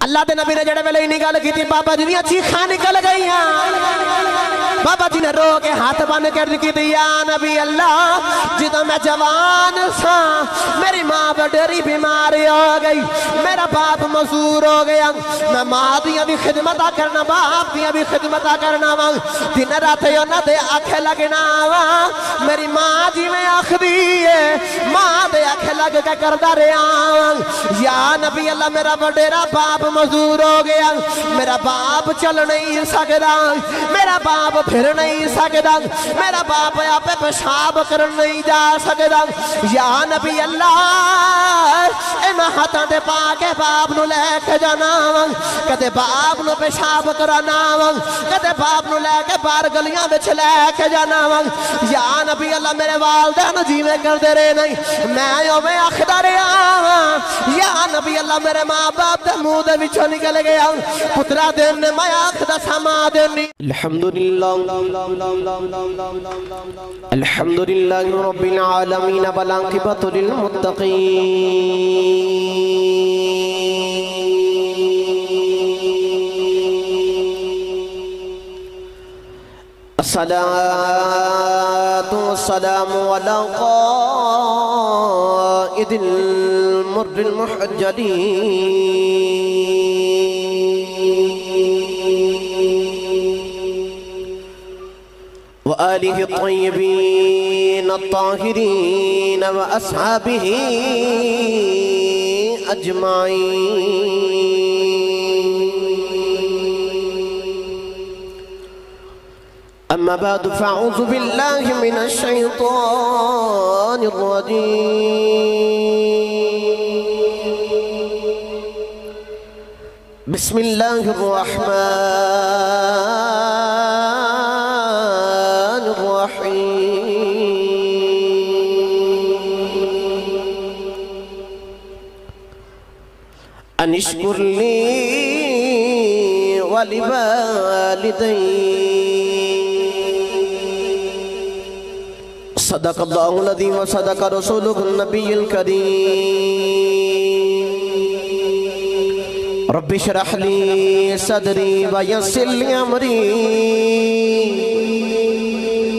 اللہ دے نبی نے جڑے ویلے نہیں گل کی بابا جی دیاں چیخاں نکل گئی بابا جی نے رو کے ہاتھ بن کے عرض کی یا نبی اللہ جدوں میں جوان سا میری ماں بڑی بیمار ہو گئی میرا باپ مزدور ہو گیا میں ماں دیاں بھی خدمتاں کرنا باپ دیاں بھی خدمتاں کرنا وا دن رات انہاں دے آکھے لگنا وا میری ماں جی میں آکھدی ہے ماں دے آکھے لگ کے کردا رہیا یا نبی اللہ میرا وڈیرا باپ مزدور ہو گیا میرا باپ چل نہیں سکدا میرا باپ پھر نہیں سکدا میرا باپ آپ پیشاب کر نہیں جا سکدا یا نبی اللہ انہاں ہاتھاں تے پا کے باپ نو لے کے جانا کدے باپ نو پیشاب کرانا کدے باپ نو لے کے باہر گلیاں وچ لے کے جانا یا نبی اللہ میرے والدین جیویں کردے رہے نہیں میں اوویں آکھدا رہیا یا نبی اللہ میرے ماں باپ دے منہ دے وچوں نکل گیا پترا دین نے میں آکھدا سا ماں دینی الحمدللہ الحمدللہ رب العالمین والعاقبۃ للمتقین الصلاة والسلام على قائد المر المحجلين وآله الطيبين الطاهرين وأصحابه أجمعين أما بعد فأعوذ بالله من الشيطان الرجيم بسم الله الرحمن الرحيم أن اشكر لي ولوالدي صدق الله العظيم وصدق رسوله النبي الكريم رب اشرح لي صدري ويسر لي أمري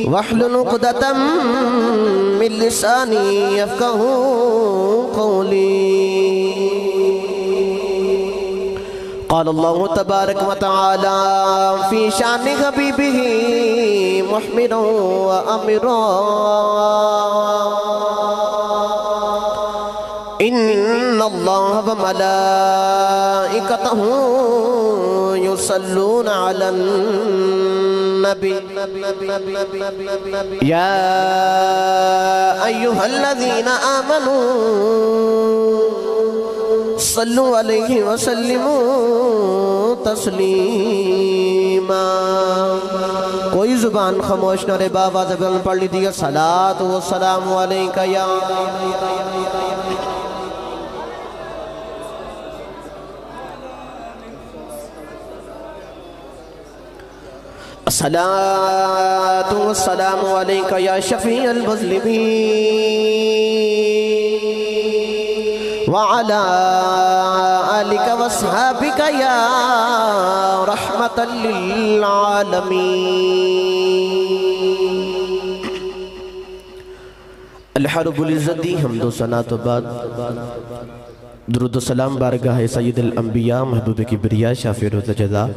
واحلل عقدة من لساني يفقهوا قولي قال الله تبارك وتعالى في شان حبيبه محمدا وأمرا إن الله وملائكته يصلون على النبي يا أيها الذين آمنوا صلوا عليه وسلموا تسلیما کوئی زبان خاموش نہ رہے بابا زبان پڑھ لی دیا صلاة والسلام علیکہ یا صلاة والسلام علیکہ یا شفیع المذنبین وعلى آلك واصحابك يا رحمة للعالمين الحرب العزتی حمد و ثناء و بعد درود و سلام بارگاہ سید الانبیاء محبوب کبریاء شافع روز جزا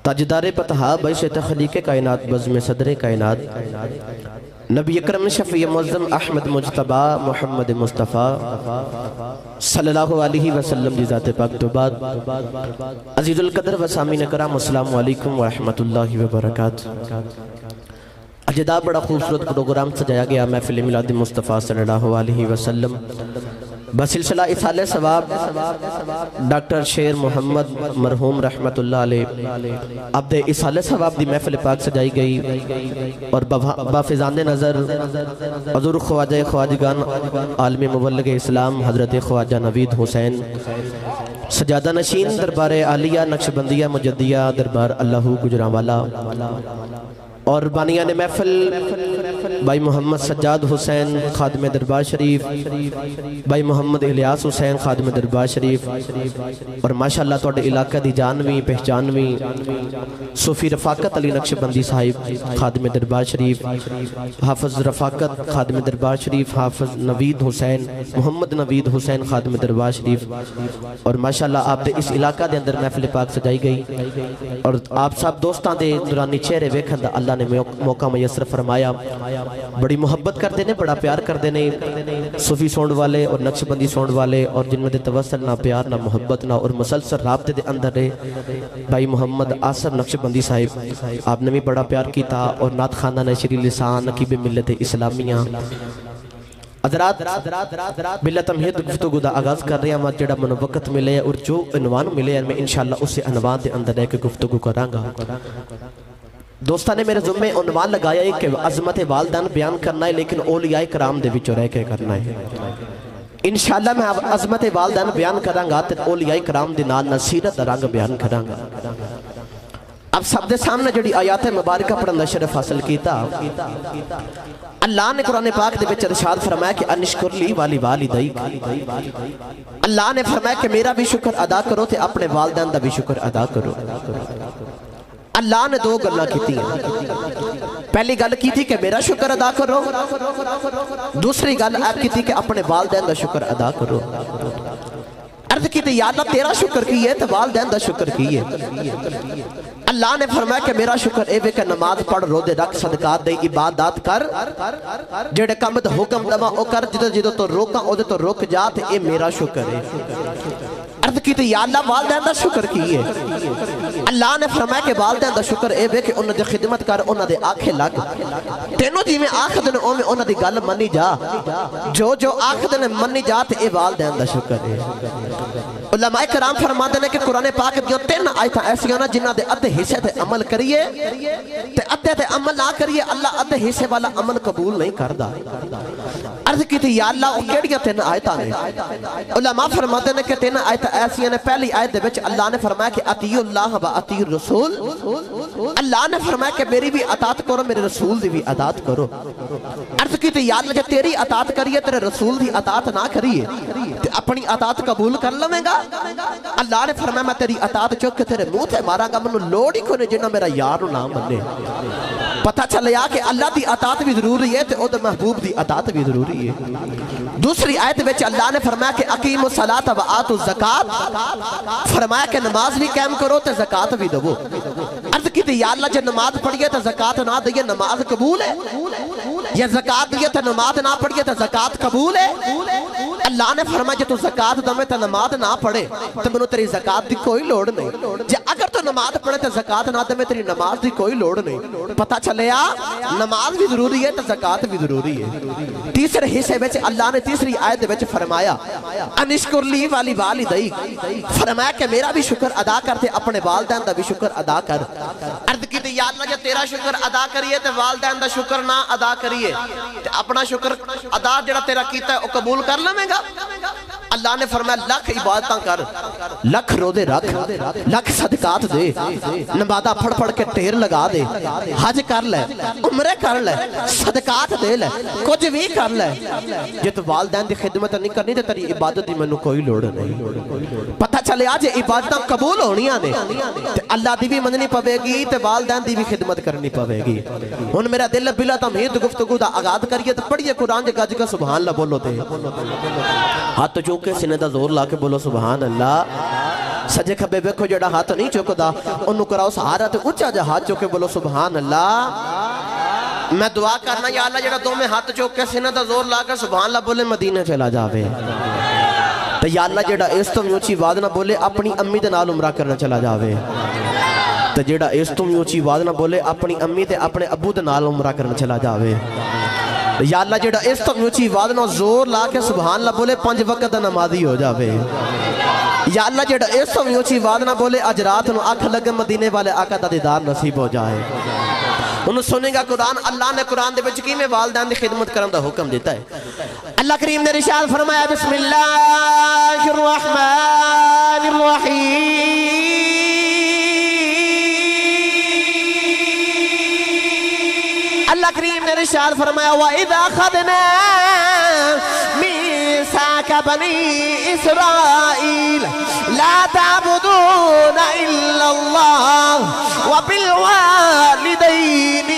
تاجدار پتہا باعث تخلیق کائنات بزم صدر کائنات نبی اکرم شفیع معظم احمد مجتبہ محمد مصطفیٰ صلی اللہ علیہ وسلم دی ذات پاک تو بعد عزیز القدر و سامین کرام السلام علیکم ورحمت اللہ وبرکاتہ اجدا بڑا خوبصورت پروگرام سجایا گیا محفل میلاد مصطفیٰ صلی اللہ علیہ وسلم بسلسلہ اصالِ ثواب ڈاکٹر شیر محمد مرحوم رحمت اللہ علیہ عبد اصالِ ثواب دی محفل پاک سجائی گئی اور بافزان نظر حضور خواجہ خواجگان عالم مبلغ اسلام حضرت خواجہ نوید حسین سجادہ نشین دربار عالیہ نقشبندیہ مجدیہ دربار اللہ گجران والا اور بانیان محفل بھائی محمد سجاد حسین خادم دربار شریف، بھائی محمد الیاس حسین خادم دربار شریف، اور ماشاءاللہ توڑے علاقہ دی جانویں پہچانویں صوفی رفاقت علی نقشبندی صاحب خادم دربار شریف، حافظ رفاقت خادم دربار شریف، حافظ نوید حسین محمد نوید حسین خادم دربار شریف، اور ماشاءاللہ آپ دے اس علاقہ دے اندر محفل پاک سجائی گئی، اور آپ سب دوستان دے نورانی چہرے ویکھن دا اللہ نے موقع میسر فرمایا۔ بڑی محبت کر دینے، بڑا پیار کر دینے صوفی سونڈ والے اور نقشبندی سونڈ والے، اور جن میں دے توسل نہ پیار نہ محبت نہ اور مسلسل رابطے دے اندر رہے بھائی محمد آصر نقشبندی صاحب، آپ نے بھی بڑا پیار کیتا، اور نعت خانہ نشری لسان نقیب ملت اسلامیہ حضرات بلا تمہید گفتگو دا آغاز کر رہے ہیں، جڑا منو وقت ملے اور جو عنوان ملے میں انشاءاللہ اسے عنوان دے اندر ہے کہ گفتگو کرانگا۔ دوستان نے میرے ذمہ عنوان لگایا ہے کہ عظمت والدین بیان کرنا ہے، لیکن اولیاء کرام دے وچوں رہ کے کرنا ہے۔ انشاءاللہ میں عظمت والدین بیان کرانگا تے اولیاء کرام دے نال نصیرت رنگ بیان کرانگا۔ اب سب دے سامنے جڑی آیات مبارکہ پڑھن دا شرف حاصل کیتا، اللہ نے قرآن پاک دے وچ ارشاد فرمایا کہ انشکر لی والی والدیک، اللہ نے فرمایا کہ میرا بھی شکر ادا کرو تے اپنے والدین دا بھی شکر ادا کرو۔ اللہ نے دو گلہ کی تھی، پہلی گل کی تھی کہ میرا شکر ادا کرو، دوسری گل آپ کی تھی کہ اپنے والدین دا شکر ادا کرو۔ عرض کی تھی یا اللہ تیرا شکر کیے تو والدین دا شکر کیے۔ اللہ نے فرمایا کہ میرا شکر اے وے کہ نماز پڑھ روزے رکھ صدقات دے عبادات کر، جڑے کم تے حکم دوا او کر، جدو جدو تو روکاں او دے تو روک جا تے اے میرا شکر ہے۔ عرض کی تھی یا اللہ والدین دا شکر کیے۔ اللہ نے فرمایا کہ والدین دا شکر اے وے کہ انہاں دی خدمت کر، انہاں دے آنکھیں لگ، تینوں جی میں آنکھ دن او میں انہاں دی گل منی جا، جو جو آنکھ دن منی جا تے اے والدین دا شکر ہے۔ علماء کرام فرماتے ہیں کہ قرآن پاک دیوں تین آیتاں ایسی ہونا جنہاں دے ادھے حصے تے عمل کریے تے ادھے تے عمل نہ کریے، اللہ ادھے حصے والا عمل قبول نہیں کردا۔ عرض کی تھی یا اللہ ان کیڑیاں تین آیتاں نے؟ علماء فرماتے ہیں کہ تین آیتاں ایسی ہیں، پہلی آیت دے وچ اللہ نے فرمایا کہ اطیعوا اللہ و اطیعوا الرسول، اللہ نے فرمایا کہ میری بھی اطاعت کرو، میرے رسول دی بھی اطاعت کرو۔ عرض کی تھی یا اللہ جب تیری اطاعت کریے تیرے رسول دی اطاعت نہ کریے تے اپنی اطاعت قبول کر لویں گا؟ اللہ نے فرمایا میں تیری اطاعت چوک کے تیرے منہ تے مارا گا، منو لوڑ ہی کوئی جنہ میرا یار نہ منے۔ پتہ چلیا کہ اللہ دی اطاعت بھی ضروری ہے تے او دے محبوب دی اطاعت بھی ضروری ہے۔ دوسری آیت وچ اللہ نے فرمایا کہ اقیموا الصلاۃ و آتوا الزکاۃ، فرمایا کہ نماز بھی قائم کرو تے زکات بھی دو۔ عرض کی تھی یا اللہ جب نماز پڑھیے تے زکات نہ دئیے نماز قبول ہے، یا زکات دیئے تے نماز نہ پڑھیے تے زکات قبول ہے؟ اللہ نے فرمایا جب تو زکات دے تے نماز نہ پڑھے تو منو تیری زکات دی کوئی لوڑ نہیں، جے اگر تو نماز پڑھے تے زکات نہ دے تیری نماز دی کوئی لوڑ نہیں۔ پتہ چلیا نماز بھی ضروری ہے تے زکات بھی ضروری ہے۔ تیسرے حصے وچ اللہ نے تیسری آیت وچ فرمایا انشکر لی والی والدیک، فرمایا کہ میرا بھی شکر ادا کر تے اپنے والدین دا بھی شکر ادا کر۔ عرض کی یا اللہ جے تیرا شکر ادا کریے تے والدین دا شکر نہ ادا کریے تے اپنا شکر ادا جڑا تیرا کیتا ہے او قبول کر لویں گا؟ اللہ نے فرمایا لکھ عبادتاں کر، لکھ روزے رکھ، لکھ صدقات دے، نمازاں پڑھ پڑھ کے ٹھیر لگا دے، حج کر لے، عمرے کر لے، صدقات دے لے، کچھ بھی کر لے، جے تو والدین دی خدمت نہیں کرنی تے تیری عبادت دی مینوں کوئی لوڑ نہیں۔ پتہ چلے آج عبادتاں قبول ہونیاں نے تے اللہ دی بھی مننی پوے گی تے والدین دی بھی خدمت کرنی پوے گی۔ ہن میرا دل بلا تمہید گفتگو دا آغاز کریے تے پڑھیے قرآن دے گج کا سبحان اللہ بولو تے ہاتھ چوکے سینے دا زور لا کے بولو سبحان اللہ۔ سجے کھبے بیکھو جڑا ہاتھ نہیں چوکدا انہوں کراؤ سہارا تے اونچا جا ہاتھ چوکے بولو سبحان اللہ۔ میں دعا کرنا یا اللہ جڑا دو میں ہاتھ چوکے سینے دا زور لا کے سبحان اللہ بولے مدینہ چلا جاوے، تے یا اللہ جڑا اس تو میوچی وعد نہ بولے اپنی امی دے نال عمرہ کرنا چلا جاوے، تے جڑا اس تو میوچی وعد نہ بولے اپنی امی تے اپنے ابو دے نال عمرہ کرنا چلا جاوے۔ یا اللہ جڑا اس تو میوچی وعد نہ زور لا کے سبحان اللہ بولے 5 وقت نمازی ہو جاوے۔ یا اللہ جڑا اس تو میوچی وعد نہ بولے اج رات نو آنکھ لگے مدینے والے آقا دا دیدار نصیب ہو جائے۔ انہوں سنیں گا قرآن، اللہ نے قرآن دے بچ کی میں والدین دی خدمت کرن دا حکم دیتا ہے۔ اللہ کریم نے رشاد فرمایا بسم اللہ الرحمن الرحیم، اللہ کریم نے ارشاد فرمایا وَإِذَا أَخَذْنَا مِيثَاقَ بَنِي إِسْرَائِيلَ لَا تَعْبُدُونَ إِلَّا اللَّهَ وَبِالْوَالِدَيْنِ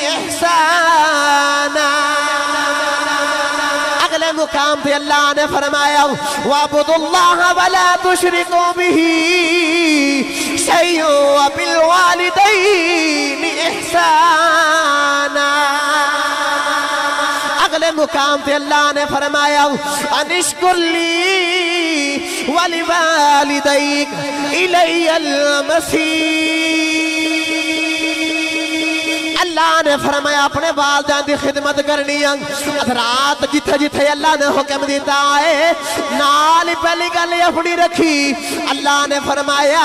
إِحْسَانًا اگلے مقام پہ اللہ نے فرمایا وَعْبُدُوا اللَّهَ وَلَا تُشْرِكُوا بِهِ شَيْئًا وَبِالْوَالِدَيْنِ إِحْسَانًا اگلے مقام پہ اللہ نے فرمایا انشکر لی وَلِوَالِدَيْكَ إِلَيَّ الْمَصِيرُ اللہ نے فرمایا اپنے والدین دی خدمت کرنی ہے حضرات جتھے جتھے اللہ نے حکم دیتا ہے نال پہلی گل اپنی رکھی اللہ نے فرمایا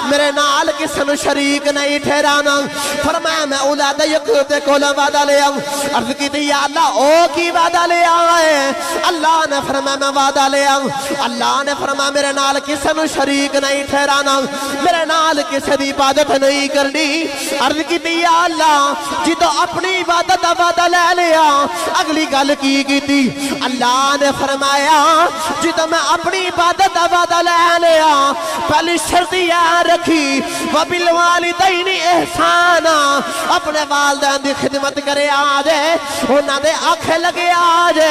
میرے نال کسی نو شریک نہیں ٹھہرانا فرمایا میں اولاد یعقوب دے کولوں وعدہ لے آؤں عرض کی تھی یا اللہ او کی وعدہ لے آئے اللہ نے فرمایا میں وعدہ لے آؤں اللہ نے فرمایا میرے نال کسی نو شریک نہیں ٹھہرانا میرے نال کسی دی عبادت نہیں کرنی عرض کی تھی یا اللہ جدو اپنی عبادت دا وعدہ لے لیا اگلی گل کی تھی اللہ نے فرمایا جدو میں اپنی عبادت دا وعدہ لے لیا پہلی شرط یہ رکھی وَبِالْوَالِدَيْنِ احسانا اپنے والدین دی خدمت کرے آجے انہاں دے آنکھیں لگے آجے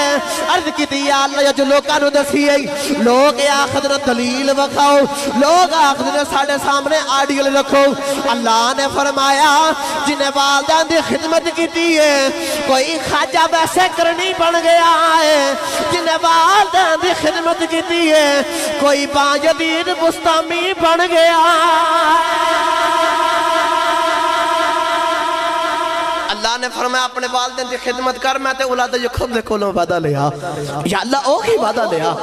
عرض کی تھی یا اللہ جو لوگاں نو دسی ہے لوگ آخر دلیل وکھاؤ لوگ آخر ساڑھے سامنے آڈیل رکھو اللہ نے فرمایا جنہیں والدین دی خدمت کی ہے کوئی خواجہ ویسے کرنی بن گیا ہے جنہیں والدین دی خدمت کی ہے کوئی باجدید مستامی بن گیا اللہ نے فرمایا اپنے والدین دی خدمت کر میں تے اولاد یعقوب دے کولوں وعدہ لیا یا اللہ او کی وعدہ لیا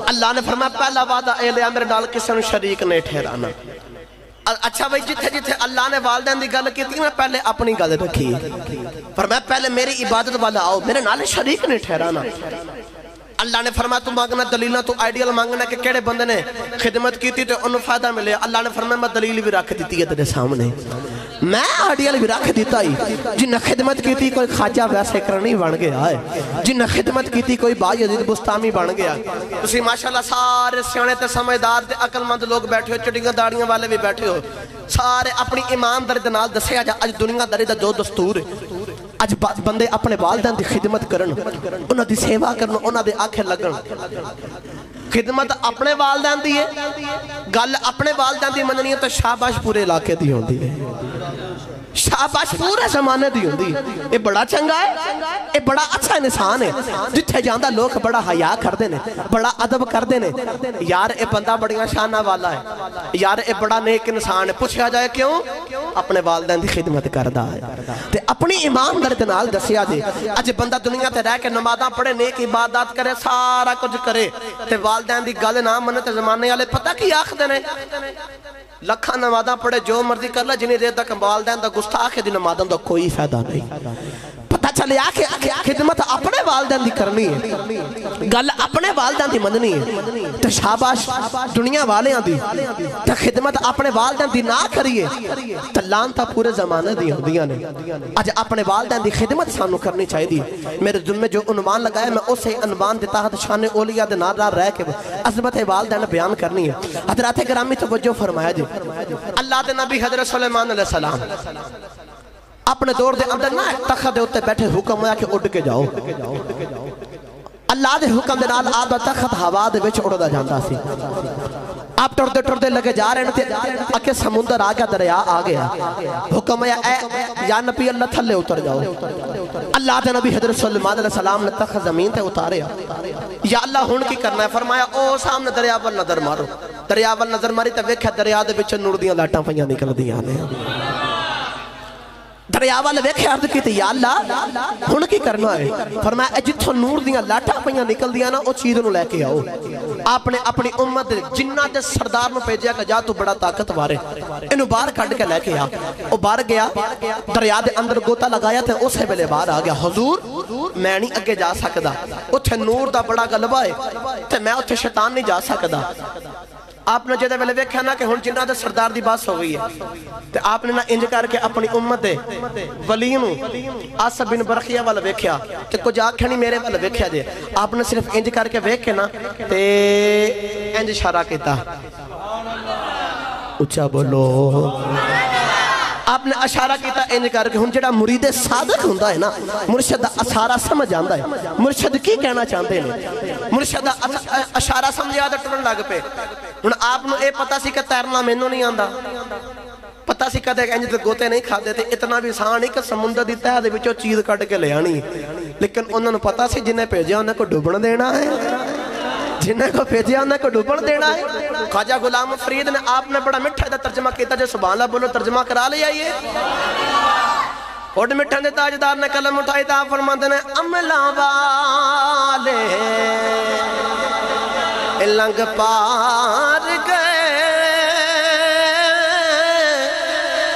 اللہ نے فرمایا پہلا وعدہ اے لیا میرے نال کسی نو شریک نہیں ٹھہرانا اچھا بھائی جتھے جتھے اللہ نے والدین دی گل کی تھی میں پہلے اپنی گل رکھی فرمایا پہلے میری عبادت والا آؤ میرے نال شریک نہیں ٹھہرانا اللہ نے فرمایا تو مانگنا دلیلہ تو آئیڈیل مانگنا کہ کیڑے بندے نے خدمت کی تھی تو انہوں فائدہ ملے اللہ نے فرمایا میں دلیل بھی رکھ دیتی ہے تیرے سامنے میں آئیڈیل بھی رکھ دیتا ہی جنہ خدمت کی تھی کوئی خواجہ ویسے کرنی بن گیا ہے جنہ خدمت کی تھی کوئی باجدید بستامی بن گیا اسی ماشاءاللہ سارے سیانے تے سمجھدار تے عقل مند لوگ بیٹھے ہو چڑیاں داڑیاں والے بھی بیٹھے ہو سارے اپنی ایمان داری دے نال دسے آج دنیا داری دا جو دستور ہے آج بندے اپنے والدین دی خدمت کرن انہاں دی سیوا کرن انہاں دے آنکھیں لگن خدمت اپنے والدین دی ہے گل اپنے والدین دی مننی ہے تو شاباش پورے علاقے دی ہوندی ہے شاباش پورے زمانے دی ہوندی یہ بڑا چنگا ہے یہ بڑا اچھا انسان ہے جتھے جاندہ لوگ بڑا حیاء کر دینے بڑا عدب کر دینے یار اے بندہ بڑیاں شانہ والا ہے یار اے بڑا نیک انسان ہے پوچھا جائے کیوں اپنے والدین دی خدمت کردہ ہے تے اپنی ایمان درد نال دسیا دے اج بندہ دنیا تے رہ کے نمازاں پڑھے نیک عبادات کرے سارا کچھ کرے تے والدین دی گل نہ منے تے زمانے والے پتہ کی آخ دینے لکھاں نمازاں پڑھے جو مرضی کر لے جنہیں دیر تک والدین دا گستاخ دی نمازاں دا کوئی فائدہ نہیں پتہ چلے آکے خدمت اپنے والدین دی کرنی ہے گل اپنے والدین دی مننی ہے تو شاباش دنیا والیاں دی تو خدمت اپنے والدین دی نہ کریے تو لانتا پورے زمانے دی ہوندیاں نے آج اپنے والدین دی خدمت سانو کرنی چاہی دی میرے ذمہ جو عنوان لگائے میں اسے عنوان دیتا ہے شان اولیاء دے نادار رہ کے عظمت والدین بیان کرنی ہے حضرات گرامی توجہ فرمایا جی اللہ دے نبی حضرت سلیمان علیہ السلام اپنے دور دے اندر نہ تخت دے ہوتے بیٹھے حکم ہویا کہ اڑ کے جاؤ اللہ دے حکم دے نال آدھا تخت ہوا دے وچ اڑدا جاندا سی آپ ٹردے لگے جا رہے تھے اکے سمندر آگیا دریا آگیا حکم ہے یا نبی اللہ تھلے اتر جاؤ اللہ دے نبی حضرت سلیمان علیہ السلام نے تخت زمین تے اتارے یا اللہ ہون کی کرنا ہے فرمایا او سامنے دریا پر نظر مارو دریا پر نظر ماری تے ویکھیا دریا دے وچ نور دیاں لاٹاں پئیاں نکل دیاں نے دریا والے ویکھے عرض کی تھی یا اللہ ہن کی کرنا ہے فرمایا جتھوں نور دیاں لاٹاں پئیاں نکل دیاں نا او چیز نو لے کے آؤ آپ نے اپنی امت جنہ دے سردار نو بھیجیا کہ جا تو بڑا طاقتور ہے انہوں باہر کھڈ کے لے کے آ او باہر گیا دریا دے اندر گوتا لگایا تے اسے ویلے باہر آ گیا حضور میں نہیں اگے جا سکدا اوتھے نور دا بڑا غلبہ ہے تے میں اوتھے شیطان نہیں جا سکدا آپ نے جدہ ویلے ویکھیا نا کہ ہن جنہ دے سردار دی بات ہو گئی ہے تے آپ نے نا انج کر کے اپنی امت دے ولیوں آصف بن برخیہ والا ویکھیا تے کچھ آکھیا نہیں میرے والا ویکھیا جے آپ نے صرف انج کر کے ویکھ کے نا تے انج اشارہ کیتا اچھا بولو آپ نے اشارہ کیتا انج کر کے ہن جڑا مرید صادق ہوندا ہے نا مرشد اشارہ سمجھ آندا ہے مرشد کی کہنا چاہتے ہیں مرشد اشارہ سمجھا تے ٹرن لگ پے ہن آپ نو اے پتہ سی کہ تیرنا مینوں نہیں آندا پتہ سی کدے انج تے گوتے نہیں کھادے تے اتنا بھی آسان نہیں کہ سمندر دی تہہ دے وچوں چیز کڈ کے لے آنی لیکن انہاں نو پتہ سی جنہیں بھیجیا انہاں کو ڈوبن دینا ہے جنہیں کو بھیجیا انہیں کو ڈوبن دینا ہے خواجہ غلام فرید نے آپ نے بڑا مٹھا دا ترجمہ کیتا جو سبحان اللہ بولو ترجمہ کرا لیا یہ اوڈ مٹھا دے تاجدار نے کلم اٹھائی تا فرماتے نے عملہ والے لنگ پار گئے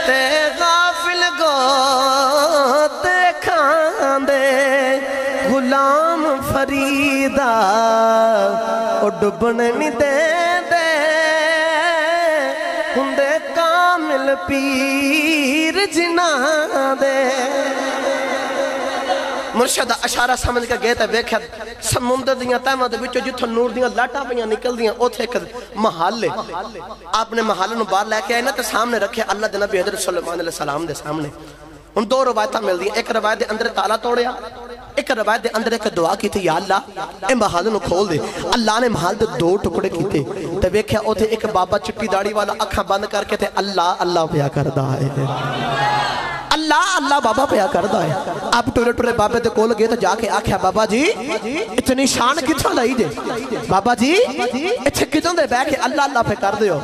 تے غافل گو تے کھاندے غلام فریدہ او ڈبنے نہیں دے دے ہندے کامل پیر جنا دے مرشد اشارہ سمجھ کے گئے تھے ویکھیا سمندر دیاں تیمہ دے وچوں جتھوں نور دیاں لاٹاں پیاں نکل دیاں اوتھے ایک محل ہے آپ نے محل نو باہر لے کے آئے نا تے سامنے رکھے اللہ دے نبی حضرت سلیمان علیہ السلام دے سامنے ان دو روایتاں مل دی ایک روایت دے اندر تالا توڑیا ایک روایت دے اندر ایک دعا کی تھی یا اللہ اے محل نو کھول دے اللہ نے محل دے دو ٹکڑے کی تھے تے ویکھیا اوتھے ایک بابا چٹی داڑھی والا اکھاں بند کر کے تے اللہ اللہ پیا کردا ہے اللہ اللہ بابا پیا کردا ہے آپ ٹورے ٹورے بابے دے کول گئے تو جا کے آکھیا بابا جی اتنی شان کتھوں لئی جے بابا جی اتھے کتھوں دے بیٹھ کے اللہ اللہ پہ کر دیو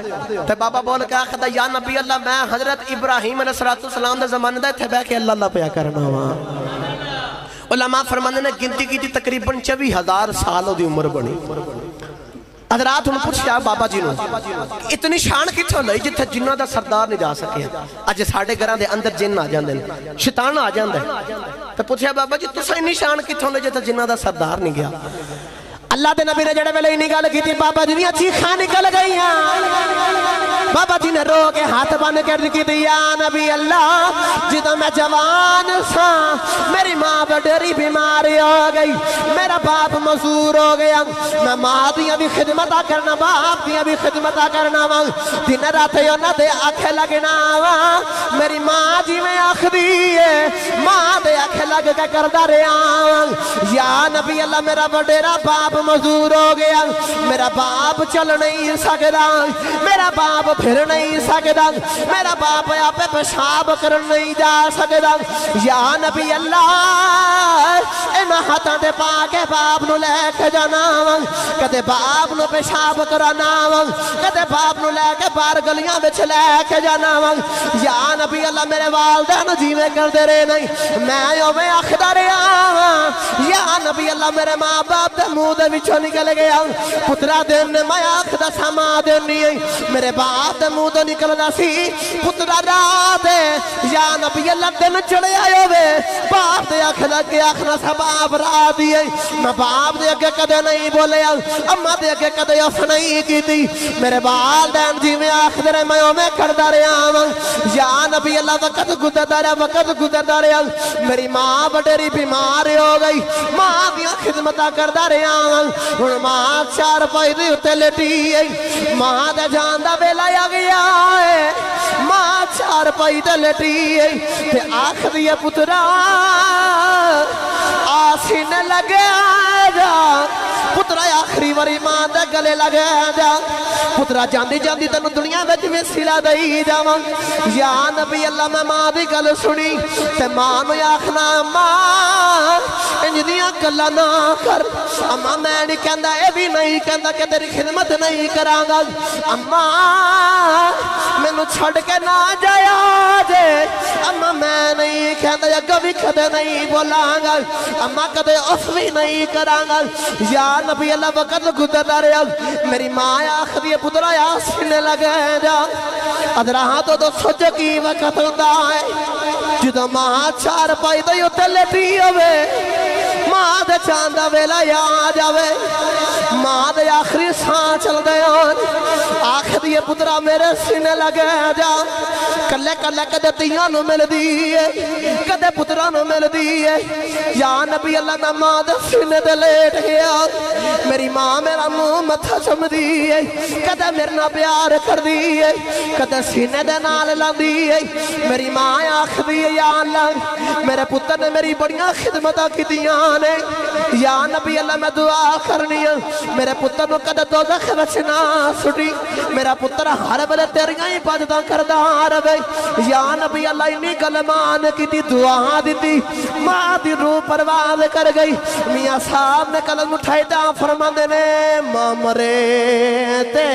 تے بابا بول کے آکھدا یا نبی اللہ میں حضرت ابراہیم علیہ السلام دے زمانے دا اتھے بیٹھ کے اللہ اللہ پیا کرنا ہوا علماء فرمانے نے گنتی کی تھی تقریباً 24,000 سالوں دی عمر بنی حضرات انہوں پوچھا بابا جی نو اتنی شان کتھوں لئی جتھے جنہ دا سردار نہیں جا سکے اج ساڑھے گھراں دے اندر جن آ جاندے شیطان آ جاندے تو پوچھا بابا جی تساں اتنی شان کتھوں لئی جتھے جنہ دا سردار نہیں گیا اللہ دے نبی نے جڑے ویلے نگل کیتی بابا جی دیاں چیخاں نکل گئیاں بابا جی نے رو کے ہاتھ بن کے کیتی یا نبی اللہ جدوں میں جوان سا میری ماں بڑی بیمار ہو گئی میرا باپ مزدور ہو گیا میں ماں دیاں بھی خدمت کرنا باپ دیاں بھی خدمت کرنا وا دن رات انہاں دے آکھے لگنا وا میری ماں جی میں آکھدی ہے ماں دے آکھے لگ کے کردا رہیا یا نبی اللہ میرا وڈیرا باپ مزدور ہو گیا میرا باپ چل نہیں سکدا میرا باپ پھر نہیں سکدا میرا باپ آپ پیشاب کر نہیں جا سکدا یا نبی اللہ انہاں ہاتھاں دے پا کے باپ نو لے کے جانا کدے باپ نو پیشاب کرانا کدے باپ نو لے کے باہر گلیاں وچ لے کے جانا یا نبی اللہ میرے والدین جیویں کردے رہے نہیں میں اوویں آکھدا رہیا یا نبی اللہ میرے ماں باپ دے منہ دے وچوں نکل گیا پترا دن میں آکھدا سا ماں دینی میرے باپ دے منہ تو نکلنا سی پترا رات یا نبی اللہ دن چڑھے آئے ہوئے باپ دے آکھ لگ کے آکھنا سا باپ رات دیئے میں باپ دے اگے کدے نہیں بولے اممہ دے اگے کدے اف نہیں کی تھی میرے والدین جی میں آکھ دے رہے میں کردہ رہے آمان یا نبی اللہ وقت گزردہ رہے میری ماں بڑی بیمار ہو گئی ماں دیا خدمتہ کردہ رہے آمان اور ماں چار پائی دی اتے لیٹی ہے ماں دے جان دا بیلا یا گیا ہے ماں چار پائی دے لیٹی ہے تے آکھ دیا پترا آسینے لگے جا پترا آخری وری ماں دے گلے لگے جا پترا جاندی جاندی تنو دنیا وچ میں سلا دئی جاواں یا نبی اللہ میں ماں دی گل سنی تے ماں نو آکھنا ماں انج دیاں گلاں نہ کر اماں میں نہیں کہندا اے بھی نہیں کہندا کہ تیری خدمت نہیں کراں گا اماں مینوں چھڈ کے نہ جایا جے اماں میں نہیں کہندا یا کبھی کدے نہیں بولاں گا اماں کدے اف بھی نہیں کراں گا یا نبی اللہ وقت گزردا رہیا میری ماں آکھدی پترا سینے لگے جا ادراہاں تو سوچ کی وقت ہوندا ہے جدوں ماں چار پائی تے اوتے لیٹی ہوے ماں دے چاند دا ویلا یا جاوے ماں دے آخری سان چل دے ہون آخر یہ پترا میرے سینے لگے جا کلے کلے کدے تیاں نو مل دیئے کدے پترا نو مل دیئے یا نبی اللہ میں ماں دے سینے دے لیٹ گیا میری ماں میرا منہ متھا چم دیئے کدے میرے نا پیار کر دیئے کدے سینے دے نال لا دیئے میری ماں آخ دیئے یا اللہ میرے پتر نے میری بڑیاں خدمتہ کی دیانے یا نبی اللہ میں دعا کرنی ہے میرے پتر نو کدے دوزخ بچنا سٹی میرا پتر ہر بلے تیریاں ہی بجدہ کردار بے یا نبی اللہ انہی کلمان کی دی دعا دیتی ماں دی روح پرواز کر گئی میاں صاحب نے کلم اٹھائی دا فرما دینے ماں مرے تے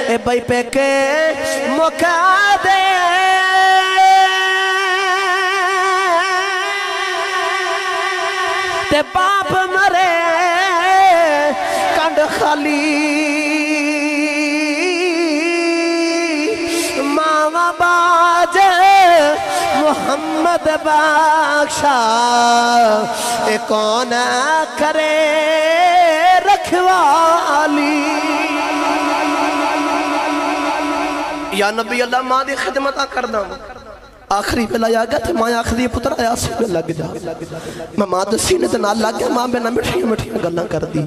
اے بھائی پہ کے مکہ دے تے باپ مرے کنڈ خالی ماما باج محمد بخشا اے کون کرے رکھوالی یا نبی اللہ ماں دی خدمتہ کردہ آخری پہ لیا گیا تھے ماں آخری پتر آیا سینے لگ جا میں ماں دے سینے دے نال لگ گیا ماں میں نہ مٹھیاں مٹھیاں گلنا کر دی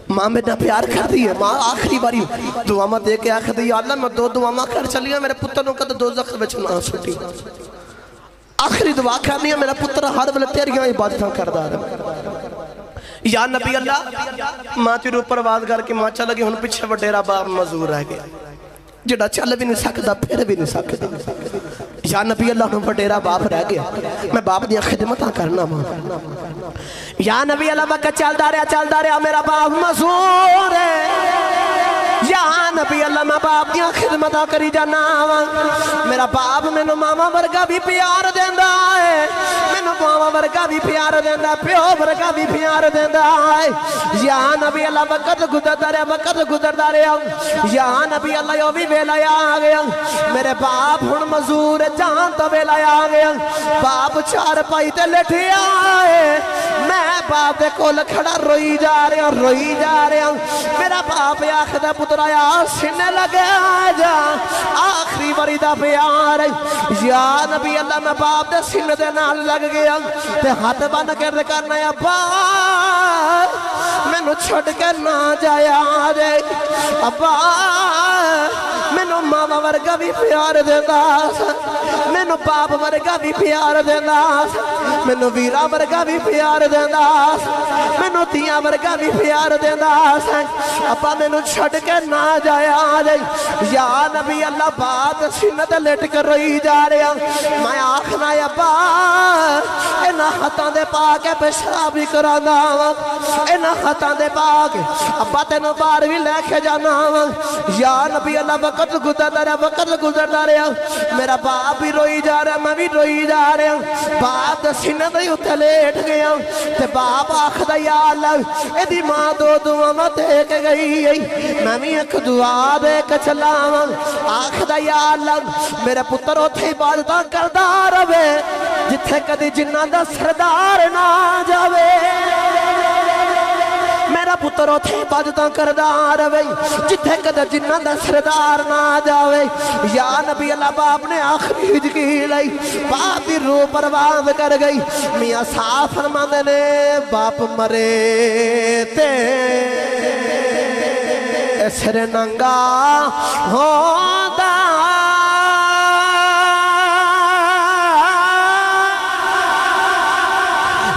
ماں میں نہ پیار کر دی ہے ماں آخری باری دعا ماں دے کے آخر دی یا اللہ میں دو دعا ماں کر چلیا میرے پتر نو کد دوزخ بچنا سٹی آخری دعا کرنی ہے میرا پتر ہر بلے تیریاں عبادتاں کردہ رہا یا نبی اللہ ماں تی رو پرواز کر کے ماں چل گئی ہن پیچھے وڈیرا باپ مزور رہ گیا جڑا چل بھی نہیں سکتا پھر بھی نہیں سکتا یا نبی اللہ نے وڈیرا باپ رہ گیا میں باپ دیا خدمتاں کرنا ماں یا نبی اللہ وقت چل دا رہا میرا باپ مزور ہے یا نبی اللہ میں باپ دیا خدمتاں کری جانا میرا باپ میں نو ماما ورگا بھی پیار دیندہ ہے میں نو ماما ورگا بھی پیار دیندہ پیو ورگا بھی پیار دیندہ ہے یا نبی اللہ وقت گزردا رہا یا نبی اللہ یو بھی ویلا آ گیا میرے باپ ہن مزور جان تو ویلا آ گیا باپ چار پائی تے لٹھی آئے میں باپ دے کول کھڑا روئی جا رہا میرا باپ آخدہ پتر آیا سنے لگے آجا آخری باری دا پیار یا نبی اللہ میں باپ دے سنے دے نال لگ گیا تے ہاتھ بن کے کرنا یا باپ میں نو چھڑ کے نہ جایا آجے ابا میں نو ماما ورگا بھی پیار دینا میں نو باپ ورگا بھی پیار دینا میں نو ویرا ورگا بھی پیار دینا میں نو تیاں ورگا بھی پیار دینا ابا میں نو چھڑ کے نہ جایا آجے یا نبی اللہ بات سنت لیٹ کر رہی جا رہا میں آخنا یا با اینا خطان دے پاکے پہ شرابی کرانا اینا خطان دے پاکے ابا تینو بار بھی لے کے جانا یا نبی اللہ وقت گزردا رہا میرا باپ بھی روئی جا رہا میں بھی روئی جا رہا باپ سنت ہی اتھے لیٹ گیا تے باپ آخدا یا اللہ ایدی ماں دو دعا میں دے کے گئی میں بھی ایک دعا دے کے چلا آخدا یا اللہ میرے پتر اتھے عبادتاں کردہ رہے جتھے کدی جنہ دا سردار نہ جاوے میرا پتر اتھے عبادتاں کردہ رہے جتھے کدی جنہ دا سردار نہ جاوے یا نبی اللہ باپ نے آخری ہج کی لئی باپ دی روح پرواز کر گئی میاں صاف فرما دینے باپ مرے تے سر ننگا ہوندہ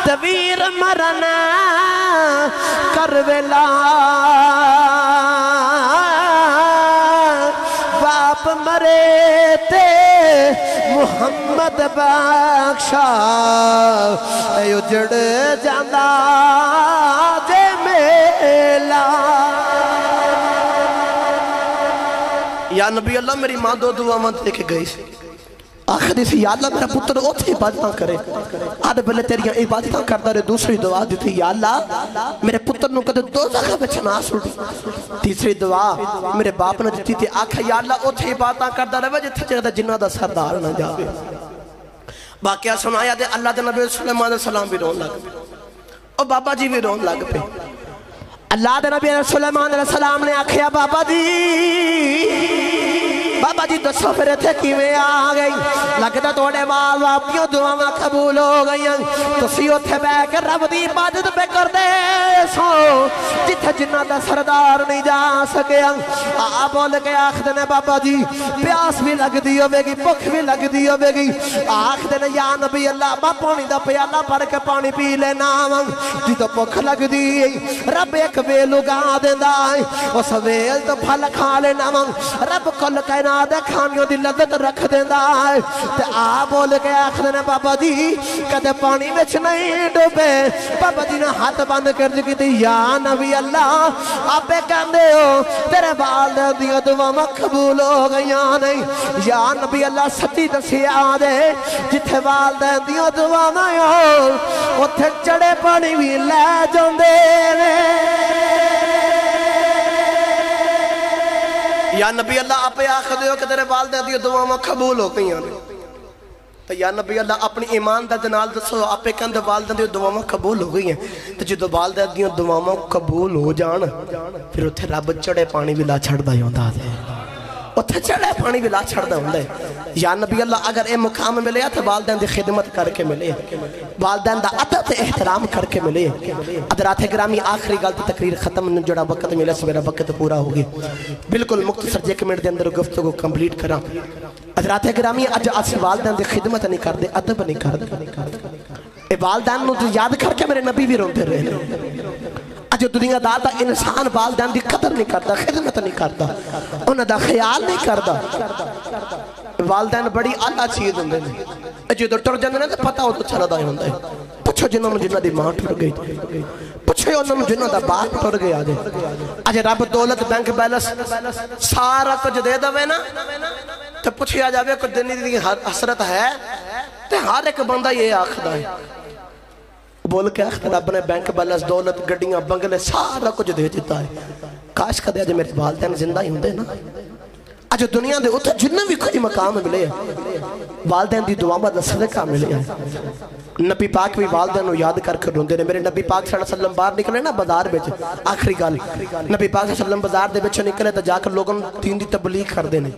تویر مرنا کرویلا باپ مرے تے محمد بخشا اجڑ جاندہ جے میلا یا نبی اللہ میری ماں دو دعا ماں دے کے گئی سے آخری سے یا اللہ میرا پتر اتھے عبادتاں کرے آدھے بلے تیریاں عبادتاں کردہ رہے دوسری دعا دیتی یا اللہ میرے پتر نو کدے دو زخہ بچنا سوڑی تیسری دعا میرے باپ نے دیتی تھی آکھا یا اللہ اتھے عبادتاں کردہ رہے جتھے جگہ جنہ دا سردار نہ جاوے باقیہ سنایا دے اللہ دے نبی سلیمان علیہ السلام بھی رون لگ پہ اور بابا جی بھی رون لگ پہ اللہ دے نبی سلیمان علیہ السلام نے آکھیا بابا جی دسو پھر اتھے کیویں آ گئی لگتا توڑے ماں باپیوں دعاواں قبول ہو گئی تسی اتھے بے کے رب دی عبادت پہ کر دے سو جتھے جنہ دا سردار نہیں جا سکے بول کے آخ دینے بابا جی پیاس بھی لگ دی ہوئے گی بھوک بھی لگ دی ہوئے گی آخ دینے یا نبی اللہ میں پانی دا پیالہ بھر کے پانی پی لینا جی تو بھوک لگ دی رب ایک ویل اگا دیندا اس ویل تو پھل کھا لینا رب کل کائنات کھانیوں دی لذت رکھ دیندا تے بول کے آخ دینے بابا جی کدے پانی وچ نہیں ڈوبے بابا جی نے ہاتھ بند کر دی کی یا نبی اللہ آپ کہندے ہو تیرے والدین دیاں دعاواں قبول ہو گئیاں نہیں یا نبی اللہ سچی دسیا دے جتھے والدین دیاں دعاواں ہو اوتھے چڑے پانی بھی لے جاندے نے یا نبی اللہ آپ آخر دیو کہ تیرے والدین دیاں دعاواں قبول ہو گئیاں نہیں تو یا نبی اللہ اپنی ایمان دا جنال دسو آپ کہندے والدین دیاں دعاواں قبول ہو گئی ہیں تو جدو والدین دیاں دعاواں قبول ہو جان پھر اتھے رب چڑے پانی بھی لا چھڑ دا ہوندا دے اتھے چڑے پانی بھی لا چھڑ دا ہوندا ہے یا نبی اللہ اگر اے مقام ملے تو والدین دی خدمت کر کے ملے والدین دا ادب احترام کر کے ملے حضرات گرامی آخری گل تقریر ختم جڑا وقت ملے سے میرا وقت پورا ہوگی بالکل مختصر 1 منٹ دے اندر گفتگو کمپلیٹ کراں حضرات گرامی اج اسی والدین دی خدمت نہیں کر دے ادب نہیں کر دے اے والدین نو یاد کر کے میرے نبی بھی روندے رہے اج دنیا دا انسان والدین دی قدر نہیں کرتا خدمت نہیں کرتا انہاں دا خیال نہیں کرتا والدین بڑی اعلیٰ چیز ہوندے نے جدو ٹر جاندے نے تے پتہ ہو تو چلدا ہوندا ہے پوچھو جنہاں دی ماں ٹر گئی پوچھو انہاں جنہاں دا باپ ٹر گیا جے اج رب دولت بینک بیلنس سارا کچھ دے دوے نا تے پوچھیا جاوے کوئی دنیا دی حسرت ہے تے ہر ایک بندہ یہ آکھدا ہے بول کے آخر رب نے بینک بیلنس دولت گڈیاں بنگلے سارا کچھ دے دیتا ہے کاش کدے اج میرے والدین زندہ ہی ہوندے نا اج دنیا دے اتھے جنہ بھی کوئی مقام ملے والدین دی دعاواں دا صدقہ ملے نبی پاک بھی والدین نو یاد کر کے روندے نے میرے نبی پاک صلی اللہ علیہ وسلم باہر نکلے نا بازار وچ آخری گل نبی پاک صلی اللہ علیہ وسلم بازار دے وچ نکلے تے جا کے لوگوں دین دی تبلیغ کردے نے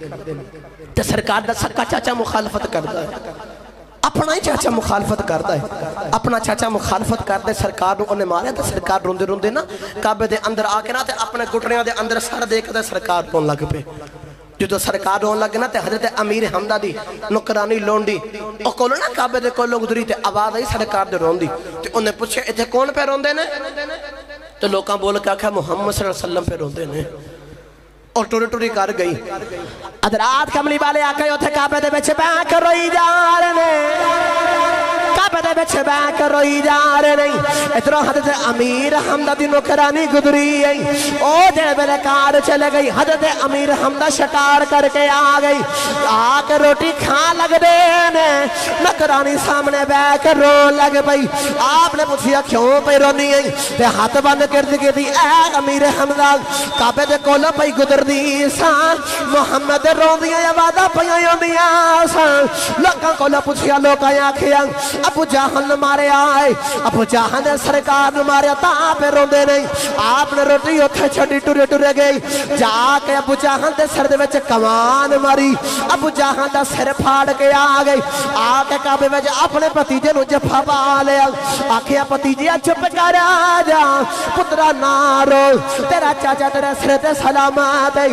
تے سرکار دا سکا چاچا مخالفت کردا ہے اپنا ہی چاچا مخالفت کرتا ہے اپنا چاچا مخالفت کرتا ہے سرکار نو انہیں مارے تو سرکار روندے روندے نا کعبے دے اندر آکے نا تے اپنے گھٹنیاں دے اندر سر دیکھ دے سرکار رون لگ پہ جدو سرکار رون لگ نا تے حضرت امیر حمدہ دی نکرانی لونڈی او کولو نا کعبے دے کولو گدری تے آواز آئی سرکار دے روندی تے انہیں پوچھے اتھے کون پہ روندے نے تو لوکاں بول کے آکھا محمد صلی اللہ علیہ وسلم پہ روندے نے اور ٹوری ٹوری کر گئی حضرات کملی والے آکے اتھے کعبے دے بچے بینک روئی جا رہے کعبے دے بچے بینک روئی جا رہے اتنا حضرت امیر حمدہ دی نکرانی گدری گئی او جڑے بلے کار چلے گئی حضرت امیر حمدہ شکار کر کے آ گئی آکے روٹی کھان لگ دینے نکرانی سامنے بینک رو لگ بھئی آپ نے پوچھیا کیوں پہ رونی گئی تے ہاتھ بند کر دی گئی اے امیر حمدہ کعبے دے کولو پہ گدر دی سان محمد رون دیا یا وعدہ پیاں دیا سان لوکاں کولو پوچھیا لوکاں آکھیاں ابو جہل مارے آئے ابو جہل نے سرکار مارے تا پہ روندے نہیں آپ نے روٹی اتھے چھڑی ٹورے ٹورے گئی جا کے ابو جہل دے سر دے وچ کمان ماری ابو جہل دا سر پھاڑ کے آ گئی آ کے کعبے وچ اپنے پتیجے نو جفا پا لیا آکھیا پتیجے چپ کر آ جا پترا نہ رو تیرا چاچا تیرے سر تے سلامات ہے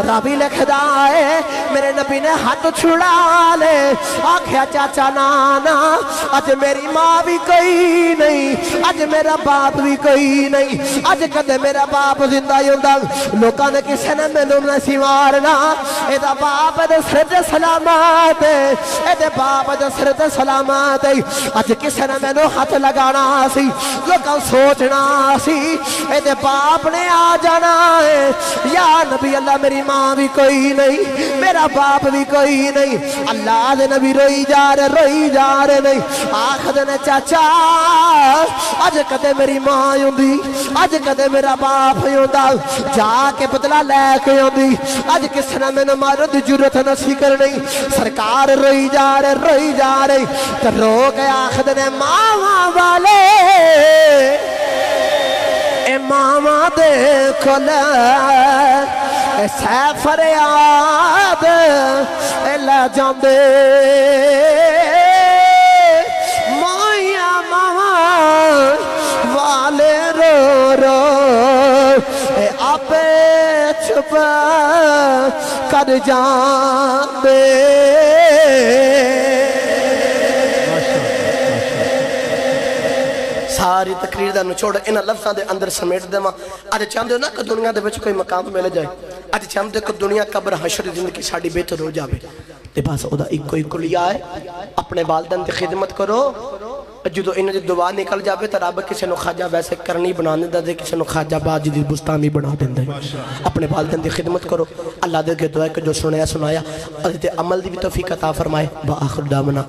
ربی لکھدا ہے میرے نبی نے ہاتھ چھڑا لے آکھیا چاچا نانا آج میری ماں بھی کوئی نہیں آج میرا باپ بھی کوئی نہیں آج کدے میرا باپ زندہ ہوندہ لوکاں نے کسے نے میں نہ سی مارنا اے دا باپ دے سر تے سلامات ہے اے دے باپ دے سر تے سلامات ہے آج کسے نے میں ہاتھ لگانا سی لوکاں سوچنا سی اے دے باپ نے آ جانا ہے یا نبی اللہ میری ماں بھی کوئی نہیں میرا باپ بھی کوئی نہیں اللہ دے نبی روئی جا رہے نہیں آخد نے چاچا آج کدے میری ماں ہوندی آج کدے میرا باپ ہوندا جا کے بدلہ لے کے ہوندی آج کس نے میں مارو دی جرت نسی کرنی سرکار روئی جا رہے تو رو کے آخد نے ماں والے اے ماما دے کھلے اے سہ فریاد اے لے جاندے مائیاں ماما والے رو رو اے آپے چھپا کر جاندے ساری تقریر دا نچوڑ انہا لفظاں دے اندر سمیٹ دے ماں آج چاہتے ہو نا کہ دنیا دے بچ کوئی مقام ملے جائے آج چاہتے ہو کہ دنیا قبر حشر زندگی ساڑی بہتر ہو جاوے تے بس او دا ایک کوئی کلیا ہے اپنے والدین دی خدمت کرو جدو انہاں دی دعا نکل جاوے تو رب کسی نو خواجہ ویسے کرنی بنا دے دے کسی نو خواجہ باجی دی بستانی بنا دے اپنے والدین دی خدمت کرو اللہ دے کے دعا ہے کہ جو سنایا حضرت عمل دی بھی توفیق عطا فرمائے وآخر دعوانا